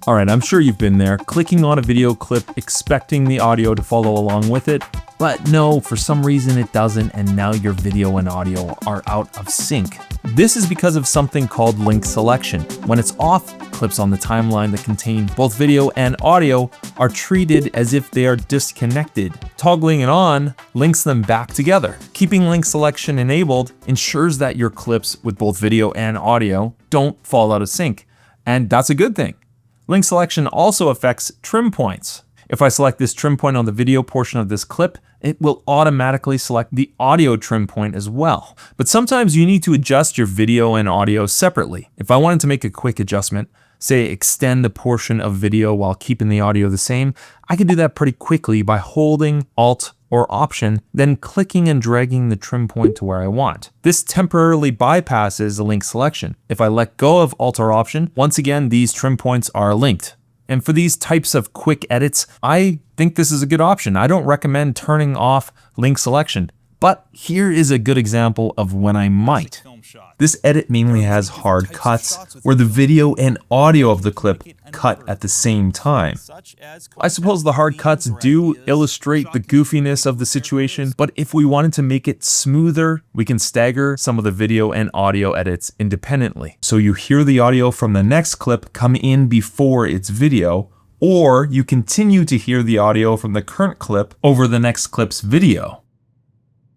All right, I'm sure you've been there, clicking on a video clip, expecting the audio to follow along with it, but no, for some reason it doesn't, and now your video and audio are out of sync. This is because of something called link selection. When it's off, clips on the timeline that contain both video and audio are treated as if they are disconnected. Toggling it on links them back together. Keeping link selection enabled ensures that your clips with both video and audio don't fall out of sync, and that's a good thing. Link selection also affects trim points. If I select this trim point on the video portion of this clip, it will automatically select the audio trim point as well. But sometimes you need to adjust your video and audio separately. If I wanted to make a quick adjustment, say extend a portion of video while keeping the audio the same, I could do that pretty quickly by holding Alt or Option, then clicking and dragging the trim point to where I want. This temporarily bypasses the link selection. If I let go of Alt or Option, once again, these trim points are linked. And for these types of quick edits, I think this is a good option. I don't recommend turning off link selection, but here is a good example of when I might. This edit mainly has hard cuts where the video and audio of the clip cut at the same time. I suppose the hard cuts do illustrate the goofiness of the situation, but if we wanted to make it smoother, we can stagger some of the video and audio edits independently. So you hear the audio from the next clip come in before its video, or you continue to hear the audio from the current clip over the next clip's video.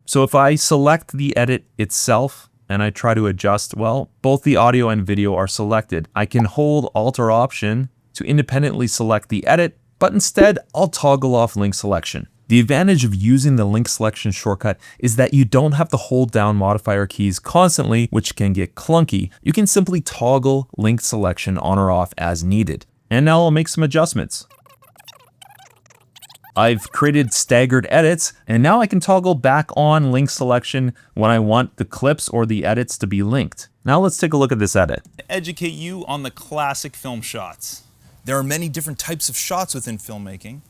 So if I select the edit itself and I try to adjust, well, both the audio and video are selected. I can hold Alt or Option to independently select the edit, but instead I'll toggle off link selection. The advantage of using the link selection shortcut is that you don't have to hold down modifier keys constantly, which can get clunky. You can simply toggle link selection on or off as needed. And now I'll make some adjustments. I've created staggered edits, and now I can toggle back on link selection when I want the clips or the edits to be linked. Now let's take a look at this edit. Educate you on the classic film shots. There are many different types of shots within filmmaking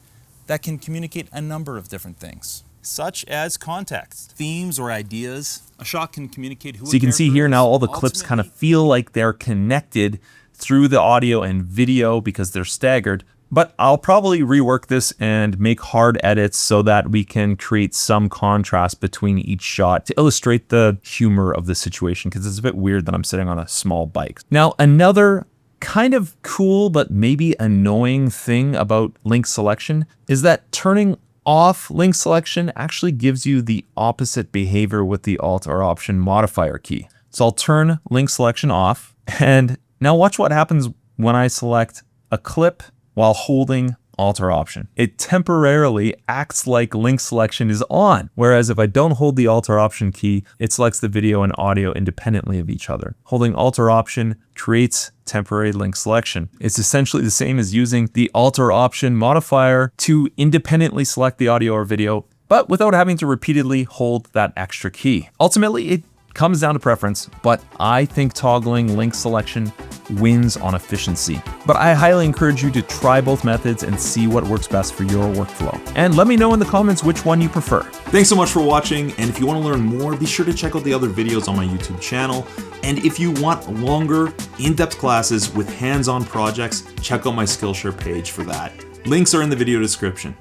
that can communicate a number of different things, such as context, themes, or ideas. A shot can communicate who. So you can see here now all the clips kind of feel like they're connected through the audio and video because they're staggered. But I'll probably rework this and make hard edits so that we can create some contrast between each shot to illustrate the humor of the situation, because it's a bit weird that I'm sitting on a small bike. Now, another kind of cool but maybe annoying thing about link selection is that turning off link selection actually gives you the opposite behavior with the Alt or Option modifier key. So I'll turn link selection off, and now watch what happens when I select a clip while holding Alt or Option. It temporarily acts like link selection is on, whereas if I don't hold the Alt or Option key, it selects the video and audio independently of each other. Holding Alt or Option creates temporary link selection. It's essentially the same as using the Alt or Option modifier to independently select the audio or video, but without having to repeatedly hold that extra key. Ultimately, it comes down to preference, but I think toggling link selection wins on efficiency. But I highly encourage you to try both methods and see what works best for your workflow. And let me know in the comments which one you prefer. Thanks so much for watching, and if you want to learn more, be sure to check out the other videos on my YouTube channel. And if you want longer, in-depth classes with hands-on projects, check out my Skillshare page for that. Links are in the video description.